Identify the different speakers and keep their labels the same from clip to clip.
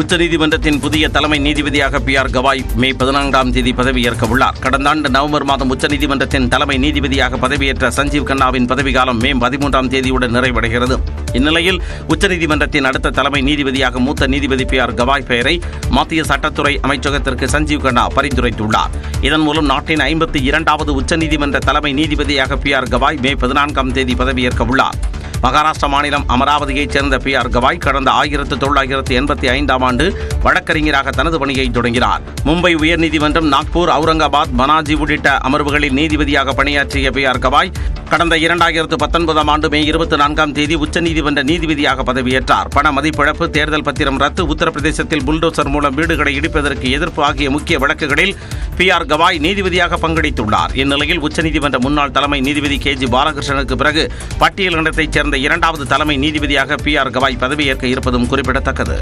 Speaker 1: உச்சநீதிமன்றத்தின் புதிய தலைமை நீதிபதியாக PR கவாய் மே 14ஆம் தேதி பதவியேற்க உள்ளார். கடந்த ஆண்டு நவம்பர் மாதம் உச்சநீதிமன்றத்தின் தலைமை நீதிபதியாக பதவியேற்ற சஞ்சீவ் கண்ணாவின் பதவிக்காலம் மே 13ஆம் தேதியுடன் நிறைவடைகிறது. இந்நிலையில் உச்சநீதிமன்றத்தின் அடுத்த தலைமை நீதிபதியாக மூத்த நீதிபதி PR கவாய் பெயரை மத்திய சட்டத்துறை அமைச்சகத்திற்கு சஞ்சீவ் கண்ணா பரிந்துரைத்துள்ளார். இதன் மூலம் நாட்டின் 52வது உச்சநீதிமன்ற தலைமை நீதிபதியாக PR கவாய் மே 14ஆம் தேதி பதவியேற்க உள்ளார். மகாராஷ்டிரா மாநிலம் அமராவதியைச் சேர்ந்த PR கவாய் கடந்த 1985ஆம் ஆண்டு வழக்கறிஞராக தனது பணியை தொடங்கினார். மும்பை உயர்நீதிமன்றம், நாக்பூர், அவுரங்காபாத், பனாஜி உள்ளிட்ட அமர்வுகளில் நீதிபதியாக பணியாற்றிய PR கவாய் கடந்த 2019ஆம் ஆண்டு மே 24ஆம் தேதி உச்சநீதிமன்ற நீதிபதியாக பதவியேற்றார். பண மதிப்பிழப்பு, தேர்தல் பத்திரம் ரத்து, உத்தரப்பிரதேசத்தில் புல்டோசர் மூலம் வீடுகளை இடிப்பதற்கு எதிர்ப்பு ஆகிய முக்கிய வழக்குகளில் PR கவாய் நீதிபதியாக பங்கெடுத்துள்ளார். இந்நிலையில் உச்சநீதிமன்ற முன்னாள் தலைமை நீதிபதி KG பாலகிருஷ்ணனுக்கு பிறகு பட்டியலினத்தைச் சேர்ந்த 2வது தலைமை நீதிபதியாக PR கவாய் பதவியேற்க இருப்பதும் குறிப்பிடத்தக்கது.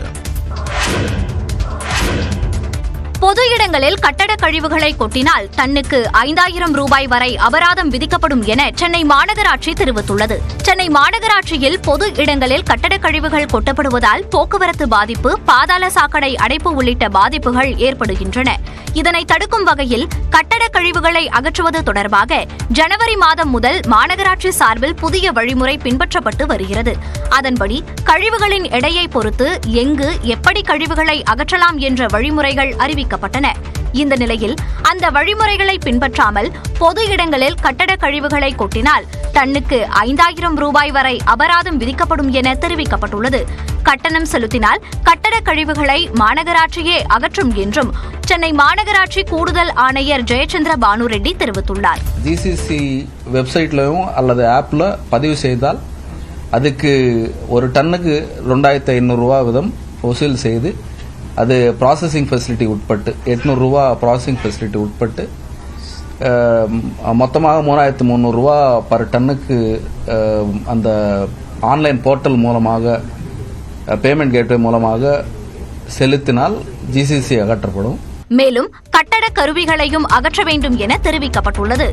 Speaker 2: பொது இடங்களில் கட்டட கழிவுகளை கொட்டினால் டன்னுக்கு 5000 ரூபாய் வரை அபராதம் விதிக்கப்படும் என சென்னை மாநகராட்சி தெரிவித்துள்ளது. சென்னை மாநகராட்சியில் பொது இடங்களில் கட்டட கழிவுகள் கொட்டப்படுவதால் போக்குவரத்து பாதிப்பு, பாதாள சாக்கடை அடைப்பு உள்ளிட்ட பாதிப்புகள் ஏற்படுகின்றன. இதனை தடுக்கும் வகையில் கட்டட கழிவுகளை அகற்றுவது தொடர்பாக ஜனவரி மாதம் முதல் மாநகராட்சி சார்பில் புதிய வழிமுறை பின்பற்றப்பட்டு வருகிறது. அதன்படி கழிவுகளின் எடையை பொறுத்து எங்கு எப்படி கழிவுகளை அகற்றலாம் என்ற வழிமுறைகள் அறிவிக்கப்பட்டன. இந்த நிலையில் அந்த வழிமுறைகளை பின்பற்றாமல் பொது இடங்களில் கட்டட கழிவுகளை கொட்டினால் டன்னுக்கு 5000 ரூபாய் வரை அபராதம் விதிக்கப்படும் என தெரிவிக்கப்பட்டுள்ளது. கட்டணம் செலுத்தினால் கட்டட கழிவுகளை மாநகராட்சியே அகற்றும் என்றும் சென்னை மாநகராட்சி கூடுதல் ஆணையர் ஜெயச்சந்திர பானுரெட்டி தெரிவித்துள்ளார்.
Speaker 3: GCC வெப்சைட்லயும் அல்லது ஆப்ல பதிவு செய்தால் அதுக்கு ஒரு டன்னுக்கு 2500 ரூபா வீதம் வசூல் செய்து அது ப்ராசஸிங் ஃபெசிலிட்டி உட்பட்டு 800 ரூபா ப்ராசஸிங் ஃபெசிலிட்டி உட்பட்டு மொத்தமாக 3300 ரூபா பர் டன்னுக்கு அந்த ஆன்லைன் போர்ட்டல் மூலமாக பேமெண்ட் கேட்வே மூலமாக செலுத்தினால் GCC அகற்றப்படும்.
Speaker 2: மேலும் கட்டட கருவிகளையும் அகற்ற வேண்டும் என தெரிவிக்கப்பட்டுள்ளது.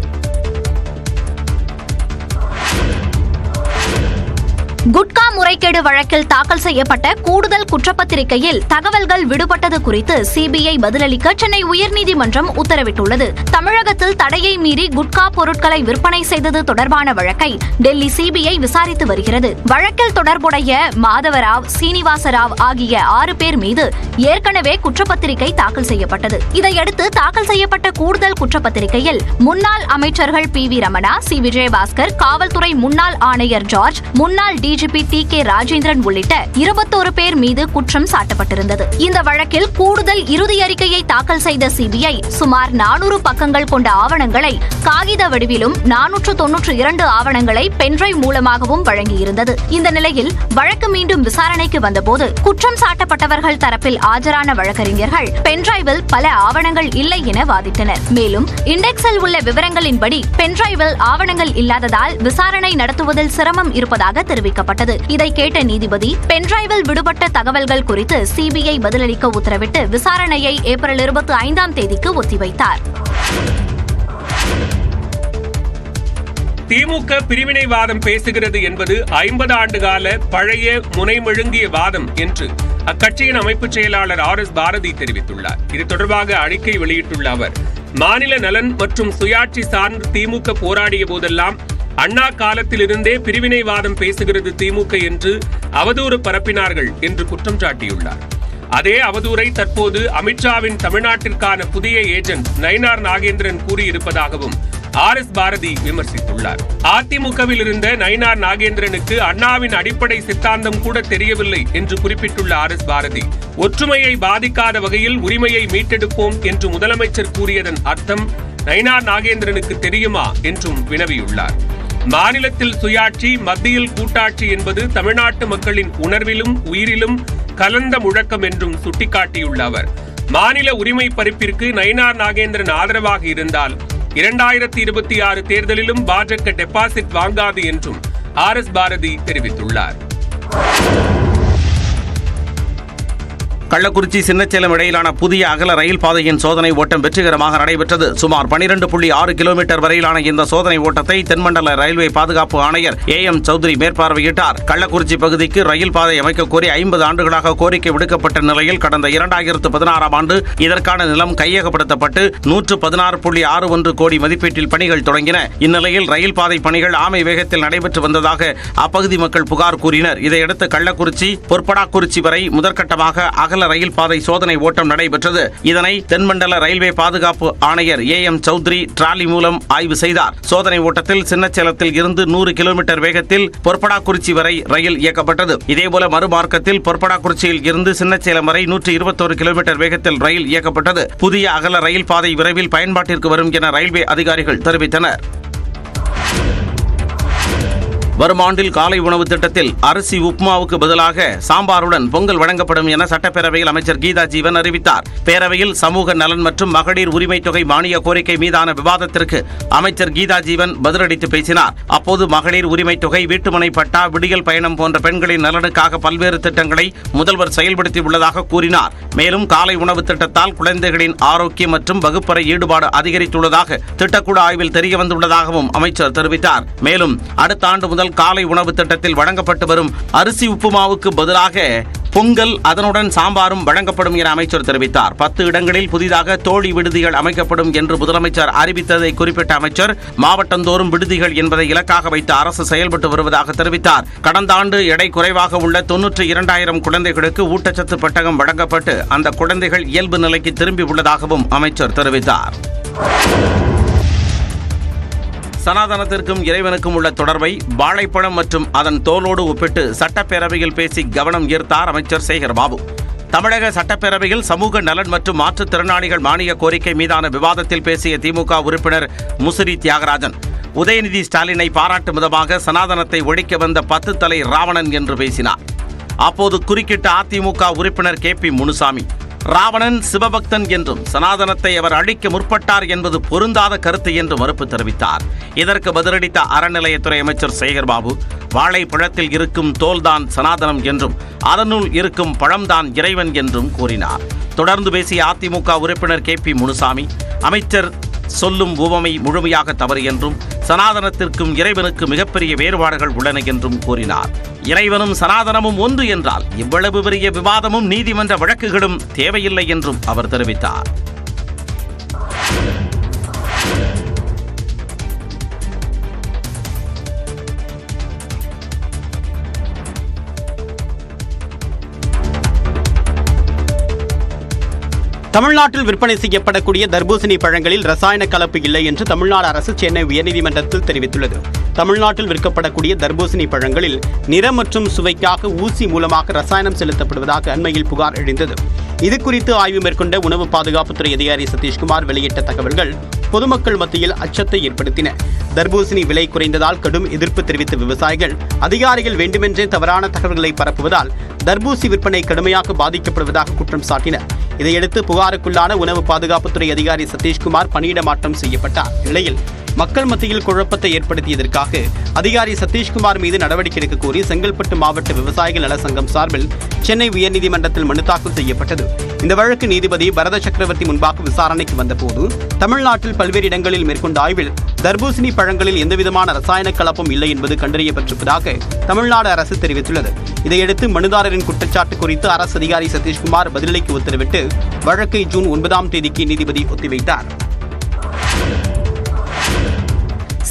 Speaker 2: குட்கா முறைகேடு வழக்கில் தாக்கல் செய்யப்பட்ட கூடுதல் குற்றப்பத்திரிகையில் தகவல்கள் விடுபட்டது குறித்து CBI பதிலளிக்க சென்னை உயர்நீதிமன்றம் உத்தரவிட்டுள்ளது. தமிழகத்தில் தடையை மீறி குட்கா பொருட்களை விற்பனை செய்தது தொடர்பான வழக்கை டெல்லி CBI விசாரித்து வருகிறது. வழக்கில் தொடர்புடைய மாதவராவ், சீனிவாசராவ் ஆகிய 6 பேர் மீது ஏற்கனவே குற்றப்பத்திரிகை தாக்கல் செய்யப்பட்டது. இதையடுத்து தாக்கல் செய்யப்பட்ட கூடுதல் குற்றப்பத்திரிகையில் முன்னாள் அமைச்சர்கள் PV ரமணா, C விஜயபாஸ்கர், காவல்துறை முன்னாள் ஆணையர் ஜார்ஜ், முன்னாள் DGP TK ராஜேந்திரன் உள்ளிட்ட 21 பேர் மீது குற்றம் சாட்டப்பட்டிருந்தது. இந்த வழக்கில் கூடுதல் இறுதி அறிக்கையை தாக்கல் செய்த CBI சுமார் 400 பக்கங்கள் கொண்ட ஆவணங்களை காகித வடிவிலும் 492 ஆவணங்களை பென்டிரைவ் மூலமாகவும் வழங்கியிருந்தது. இந்த நிலையில் வழக்கு மீண்டும் விசாரணைக்கு வந்தபோது குற்றம் சாட்டப்பட்டவர்கள் தரப்பில் ஆஜரான வழக்கறிஞர்கள் பென்டிரைவில் பல ஆவணங்கள் இல்லை என வாதிட்டனர். மேலும் இண்டெக்ஸில் உள்ள விவரங்களின்படி பென்டிரைவில் ஆவணங்கள் இல்லாததால் விசாரணை நடத்துவதில் சிரமம் இருப்பதாக தெரிவிக்கப்பட்டது. இதை கேட்ட நீதிபதி பென்டிரைவில் விடுபட்ட தகவல்கள் குறித்து CBI பதிலளிக்க உத்தரவிட்டு விசாரணையை ஏப்ரல் 25ஆம் தேதிக்கு ஒத்திவைத்தார்.
Speaker 4: திமுக பிரிவினைவாதம் பேசுகிறது என்பது 50 ஆண்டுகால பழைய முனைமெழுங்கிய வாதம் என்று அக்கட்சியின் அமைப்பு செயலாளர் RS பாரதி தெரிவித்துள்ளார். இது தொடர்பாக அறிக்கை வெளியிட்டுள்ள அவர், மாநில நலன் மற்றும் சுயாட்சி சார்ந்து திமுக போராடிய போதெல்லாம் அண்ணா காலத்திலிருந்தே பிரிவினைவாதம் பேசுகிறது திமுக என்று அவதூறு பரப்பினார்கள் என்று குற்றம் சாட்டியுள்ளார். அதே அவதூறை தற்போது அமித்ஷாவின் தமிழ்நாட்டிற்கான புதிய ஏஜென்ட் நயினார் நாகேந்திரன் கூறியிருப்பதாகவும் RS பாரதி விமர்சித்துள்ளார். அதிமுகவில் இருந்த நயினார் நாகேந்திரனுக்கு அண்ணாவின் அடிப்படை சித்தாந்தம் கூட தெரியவில்லை என்று குறிப்பிட்டுள்ள RS பாரதி, ஒற்றுமையை பாதிக்காத வகையில் உரிமையை மீட்டெடுப்போம் என்று முதலமைச்சர் கூறியதன் அர்த்தம் நயினார் நாகேந்திரனுக்கு தெரியுமா என்றும் வினவியுள்ளார். மாநிலத்தில் சுயாட்சி, மத்தியில் கூட்டாட்சி என்பது தமிழ்நாட்டு மக்களின் உணர்விலும் உயிரிலும் கலந்த முழக்கம் என்றும் சுட்டிக்காட்டியுள்ள அவர், மாநில உரிமை பறிப்பிற்கு நயினார் நாகேந்திரன் ஆதரவாக இருந்தால் 2026 தேர்தலிலும் பாஜக டெபாசிட் வாங்காது என்றும் RS பாரதி தெரிவித்துள்ளார்.
Speaker 1: கள்ளக்குறிச்சி சின்னசேலம் இடையிலான புதிய அகல ரயில் பாதையின் சோதனை ஓட்டம் வெற்றிகரமாக நடைபெற்றது. சுமார் 12.6 கிலோமீட்டர் வரையிலான இந்த சோதனை ஓட்டத்தை தென்மண்டல ரயில்வே பாதுகாப்பு ஆணையர் AM சௌத்ரி மேற்பார்வையிட்டார். கள்ளக்குறிச்சி பகுதிக்கு ரயில் பாதை அமைக்க கோரி 50 ஆண்டுகளாக கோரிக்கை விடுக்கப்பட்ட நிலையில் கடந்த 2016ஆம் ஆண்டு இதற்கான நிலம் கையகப்படுத்தப்பட்டு 116.61 கோடி மதிப்பீட்டில் பணிகள் தொடங்கின. இந்நிலையில் ரயில் பாதை பணிகள் ஆமை வேகத்தில் நடைபெற்று வந்ததாக அப்பகுதி மக்கள் புகார் கூறினர். இதையடுத்து கள்ளக்குறிச்சி பொற்படாக்குறிச்சி வரை முதற்கட்டமாக அகல ரயில் பாதை சோதனை ஓட்டம் நடைபெற்றது. இதனை தென்மண்டல ரயில்வே பாதுகாப்பு ஆணையர் AM சௌத்ரி டிராலி மூலம் ஆய்வு செய்தார். சோதனை ஓட்டத்தில் சின்னசேலத்தில் இருந்து 100 கிலோமீட்டர் வேகத்தில் பொற்படாக்குறிச்சி வரை ரயில் இயக்கப்பட்டது. இதேபோல மறுமார்க்கத்தில் பொற்படாக்குறிச்சியில் இருந்து சின்னசேலம் வரை 121 கிலோமீட்டர் வேகத்தில் ரயில் இயக்கப்பட்டது. புதிய அகல ரயில் பாதை விரைவில் பயன்பாட்டிற்கு வரும் என ரயில்வே அதிகாரிகள் தெரிவித்தனர். வரும் ஆண்டில் காலை உணவு திட்டத்தில் அரிசி உப்புமாவுக்கு பதிலாக சாம்பாருடன் பொங்கல் வழங்கப்படும் என சட்டப்பேரவையில் அமைச்சர் கீதா ஜீவன் அறிவித்தார். பேரவையில் சமூக நலன் மற்றும் மகளிர் உரிமை தொகை மானிய கோரிக்கை மீதான விவாதத்திற்கு அமைச்சர் கீதா ஜீவன் பதிலளித்து பேசினார். அப்போது மகளிர் உரிமை தொகை, வீட்டுமனை பட்டா, விடியல் பயணம் போன்ற பெண்களின் நலனுக்காக பல்வேறு திட்டங்களை முதல்வர் செயல்படுத்தியுள்ளதாக கூறினார். மேலும் காலை உணவு திட்டத்தால் குழந்தைகளின் ஆரோக்கியம் மற்றும் வகுப்பறை ஈடுபாடு அதிகரித்துள்ளதாக திட்டக்குழு ஆய்வில் தெரியவந்துள்ளதாகவும் அமைச்சர் தெரிவித்தார். மேலும் அடுத்த ஆண்டு முதல் காலை உணவு திட்டத்தில் வழங்கப்பட்டு வரும் அரிசி உப்புமாவுக்கு பதிலாக பொங்கல், அதனுடன் சாம்பாரும் வழங்கப்படும் என அமைச்சர் தெரிவித்தார். 10 இடங்களில் புதிதாக தோழி விடுதிகள் அமைக்கப்படும் என்று முதலமைச்சர் அறிவித்ததை குறிப்பிட்ட அமைச்சர், மாவட்டந்தோறும் விடுதிகள் என்பதை இலக்காக வைத்து அரசு செயல்பட்டு வருவதாக தெரிவித்தார். கடந்த ஆண்டு எடை குறைவாக உள்ள 92,000 குழந்தைகளுக்கு ஊட்டச்சத்து பெட்டகம் வழங்கப்பட்டு அந்த குழந்தைகள் இயல்பு நிலைக்கு திரும்பி உள்ளதாகவும் அமைச்சர் தெரிவித்தார். சனாதனத்திற்கும் இறைவனுக்கும் உள்ள தொடர்பை வாழைப்பழம் மற்றும் அதன் தோலோடு ஒப்பிட்டு சட்டப்பேரவையில் பேசி கவனம் ஈர்த்தார் அமைச்சர் சேகர்பாபு. தமிழக சட்டப்பேரவையில் சமூக நலன் மற்றும் மாற்றுத்திறனாளிகள் மானிய கோரிக்கை மீதான விவாதத்தில் பேசிய திமுக உறுப்பினர் முசிறி தியாகராஜன், உதயநிதி ஸ்டாலினை பாராட்டும் விதமாக சனாதனத்தை ஒழிக்க வந்த 10 தலை ராவணன் என்று பேசினார். அப்போது குறுக்கிட்ட அதிமுக உறுப்பினர் KP முனுசாமி, ராவணன் சிவபக்தன் என்றும் சனாதனத்தை அவர் அழிக்க முற்பட்டார் என்பது பொருந்தாத கருத்து என்று மறுப்பு தெரிவித்தார். இதற்கு பதிலளித்த அறநிலையத்துறை அமைச்சர் சேகர்பாபு, வாழைப்பழத்தில் இருக்கும் தோல்தான் சனாதனம் என்றும் அதனுள் இருக்கும் பழம்தான் இறைவன் என்றும் கூறினார். தொடர்ந்து பேசிய அதிமுக உறுப்பினர் KP முனுசாமி, அமைச்சர் சொல்லும் உவமை முழுமையாக தவறு என்றும் சனாதனத்திற்கும் இறைவனுக்கு மிகப்பெரிய வேறுபாடுகள் உள்ளன என்றும் கூறினார். இறைவனும் சனாதனமும் ஒன்று என்றால் இவ்வளவு பெரிய விவாதமும் நீதிமன்ற வழக்குகளும் தேவையில்லை என்றும் அவர் தெரிவித்தார்.
Speaker 5: தமிழ்நாட்டில் விற்பனை செய்யப்படக்கூடிய தர்பூசணி பழங்களில் ரசாயன கலப்பு இல்லை என்று தமிழ்நாடு அரசு சென்னை உயர்நீதிமன்றத்தில் தெரிவித்துள்ளது. தமிழ்நாட்டில் விற்கப்படக்கூடிய தர்பூசணி பழங்களில் நிறம் மற்றும் சுவைக்காக ஊசி மூலமாக ரசாயனம் செலுத்தப்படுவதாக அண்மையில் புகார் எழுந்தது. இதுகுறித்து ஆய்வு மேற்கொண்ட உணவு பாதுகாப்புத்துறை அதிகாரி சதீஷ்குமார் வெளியிட்ட தகவல்கள் பொதுமக்கள் மத்தியில் அச்சத்தை ஏற்படுத்தின. தர்பூசணி விலை குறைந்ததால் கடும் எதிர்ப்பு தெரிவித்த விவசாயிகள், அதிகாரிகள் வேண்டுமென்றே தவறான தகவல்களை பரப்புவதால் தர்பூசி விற்பனை கடுமையாக பாதிக்கப்படுவதாக குற்றம் சாட்டினர். இதையடுத்து புகாருக்குள்ளான உணவு பாதுகாப்புத்துறை அதிகாரி சதீஷ்குமார் பணியிட மாற்றம் செய்யப்பட்டார். இந்நிலையில் மக்கள் மத்தியில் குழப்பத்தை ஏற்படுத்தியதற்காக அதிகாரி சதீஷ்குமார் மீது நடவடிக்கை எடுக்க கோரி செங்கல்பட்டு மாவட்ட விவசாயிகள் நல சங்கம் சார்பில் சென்னை உயர்நீதிமன்றத்தில் மனு தாக்கல் செய்யப்பட்டது. இந்த வழக்கு நீதிபதி பரத சக்கரவர்த்தி முன்பாக விசாரணைக்கு வந்தபோது தமிழ்நாட்டில் பல்வேறு இடங்களில் மேற்கொண்ட ஆய்வில் தர்பூசணி பழங்களில் எந்தவிதமான ரசாயன கலப்பும் இல்லை என்பது கண்டறியப்பட்டிருப்பதாக தமிழ்நாடு அரசு தெரிவித்துள்ளது. இதையடுத்து மனுதாரரின் குற்றச்சாட்டு குறித்து அரசு அதிகாரி சதீஷ்குமார் பதிலளிக்க உத்தரவிட்டு வழக்கை ஜூன் 9ஆம் தேதிக்கு நீதிபதி ஒத்திவைத்தார்.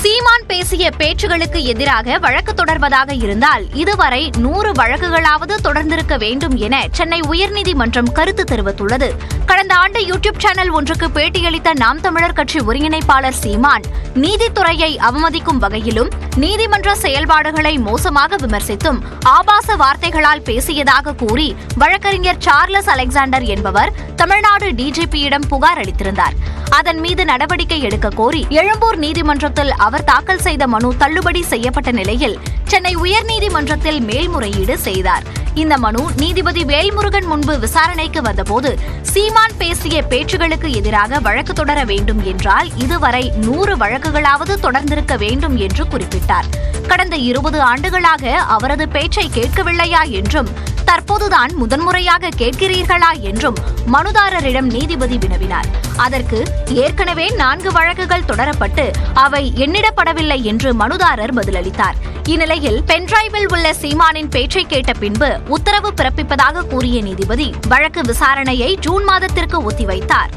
Speaker 2: சீமான் பேசிய பேச்சுகளுக்கு எதிராக வழக்கு தொடர்வதாக இருந்தால் இதுவரை 100 வழக்குகளாவது தொடர்ந்திருக்க வேண்டும் என சென்னை உயர்நீதிமன்றம் கருத்து தெரிவித்துள்ளது. கடந்த ஆண்டு யூடியூப் சேனல் ஒன்றுக்கு பேட்டியளித்த நாம் தமிழர் கட்சி ஒருங்கிணைப்பாளர் சீமான் நீதித்துறையை அவமதிக்கும் வகையிலும் நீதிமன்ற செயல்பாடுகளை மோசமாக விமர்சித்தும் ஆபாச வார்த்தைகளால் பேசியதாக கூறி வழக்கறிஞர் சார்லஸ் அலெக்சாண்டர் என்பவர் தமிழ்நாடு டிஜிபியிடம் புகார் அளித்திருந்தார். அதன் மீது நடவடிக்கை எடுக்க கோரி எழும்பூர் நீதிமன்றத்தில் அவர் தாக்கல் செய்த மனு தள்ளுபடி செய்யப்பட்ட நிலையில் சென்னை உயர்நீதிமன்றத்தில் மேல்முறையீடு செய்தார். இந்த மனு நீதிபதி வேல்முருகன் முன்பு விசாரணைக்கு வந்தபோது சீமான் பேசிய பேச்சுகளுக்கு எதிராக வழக்கு தொடர வேண்டும் என்றால் இதுவரை 100 வழக்குகளாவது தொடர்ந்திருக்க வேண்டும் என்று குறிப்பிட்டார். கடந்த 20 ஆண்டுகளாக அவரது பேச்சை கேட்கவில்லையா என்றும் தற்போதுதான் முதன்முறையாக கேட்கிறீர்களா என்றும் மனுதாரரிடம் நீதிபதி வினவினார். அதற்கு ஏற்கனவே 4 வழக்குகள் தொடரப்பட்டு அவை எண்ணிடப்படவில்லை என்று மனுதாரர் பதிலளித்தார். இந்நிலையில் பென்டிரைவில் உள்ள சீமானின் பேச்சை கேட்ட பின்பு உத்தரவு பிறப்பிப்பதாக கூறிய நீதிபதி வழக்கு விசாரணையை ஜூன் மாதத்திற்கு ஒத்திவைத்தார்.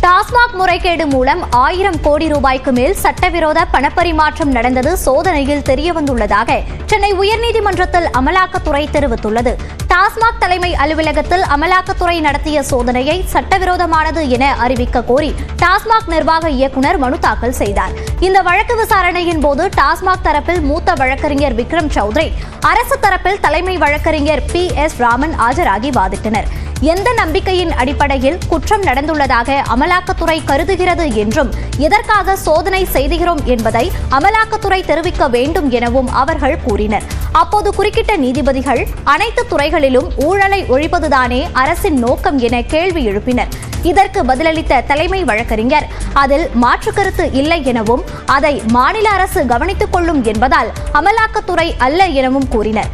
Speaker 2: டாஸ்மாக் முறைகேடு மூலம் 1000 கோடி ரூபாய்க்கு மேல் சட்டவிரோத பணப்பரிமாற்றம் நடந்தது சோதனையில் தெரியவந்துள்ளதாக சென்னை உயர்நீதிமன்றத்தில் அமலாக்கத்துறை தெரிவித்துள்ளது. டாஸ்மாக் தலைமை அலுவலகத்தில் அமலாக்கத்துறை நடத்திய சோதனையை சட்டவிரோதமானது என அறிவிக்க கோரி டாஸ்மாக் நிர்வாக இயக்குநர் மனு தாக்கல் செய்தார். இந்த வழக்கு விசாரணையின் போது டாஸ்மாக் தரப்பில் மூத்த வழக்கறிஞர் விக்ரம் சௌத்ரி, அரசு தரப்பில் தலைமை வழக்கறிஞர் PS ராமன் ஆஜராகி வாதிட்டனர். எந்த நம்பிக்கையின் அடிப்படையில் குற்றம் நடந்துள்ளதாக அமலாக்கத்துறை கருதுகிறது என்றும் எதற்காக சோதனை செய்கிறோம் என்பதை அமலாக்கத்துறை தெரிவிக்க வேண்டும் எனவும் அவர்கள் கூறினர். அப்போது குறுக்கிட்ட நீதிபதிகள் அனைத்து துறைகளிலும் ஊழலை ஒழிப்பதுதானே அரசின் நோக்கம் என கேள்வி எழுப்பினர். இதற்கு பதிலளித்த தலைமை வழக்கறிஞர் அதில் மாற்று கருத்து இல்லை எனவும் அதை மாநில அரசு கவனித்துக் கொள்ளும் என்பதால் அமலாக்கத்துறை அல்ல எனவும் கூறினர்.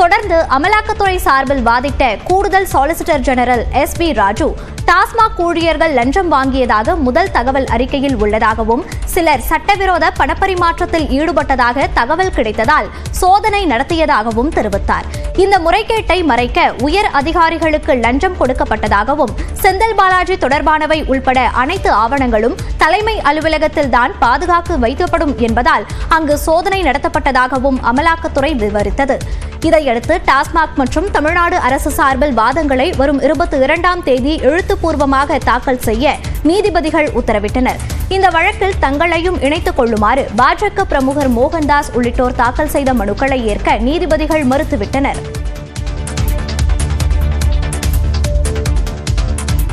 Speaker 2: தொடர்ந்து அமலாக்கத்துறை சார்பில் வாதிட்ட கூடுதல் solicitor general SP Raju, TASMAC ஊழியர்கள் லஞ்சம் வாங்கியதாக முதல் தகவல் அறிக்கையில் உள்ளதாகவும் சிலர் சட்டவிரோத பணப்பரிமாற்றத்தில் ஈடுபட்டதாக தகவல் கிடைத்ததால் சோதனை நடத்தியதாகவும் தெரிவித்தார். இந்த முறைகேட்டை மறைக்க உயர் அதிகாரிகளுக்கு லஞ்சம் கொடுக்கப்பட்டதாகவும் செந்தில் பாலாஜி தொடர்பானவை உள்பட அனைத்து ஆவணங்களும் தலைமை அலுவலகத்தில் தான் பாதுகாத்து வைக்கப்படும் என்பதால் அங்கு சோதனை நடத்தப்பட்டதாகவும் அமலாக்கத்துறை விவரித்தது. இதையடுத்து டாஸ்மாக் மற்றும் தமிழ்நாடு அரசு சார்பில் வாதங்களை வரும் 22ஆம் தேதி எழுத்துப்பூர்வமாக தாக்கல் செய்ய நீதிபதிகள் உத்தரவிட்டனர். இந்த வழக்கில் தங்களையும் இணைத்துக் கொள்ளுமாறு பாஜக பிரமுகர் மோகன்தாஸ் உள்ளிட்டோர் தாக்கல் செய்த மனுக்களை ஏற்க நீதிபதிகள் மறுத்துவிட்டனர்.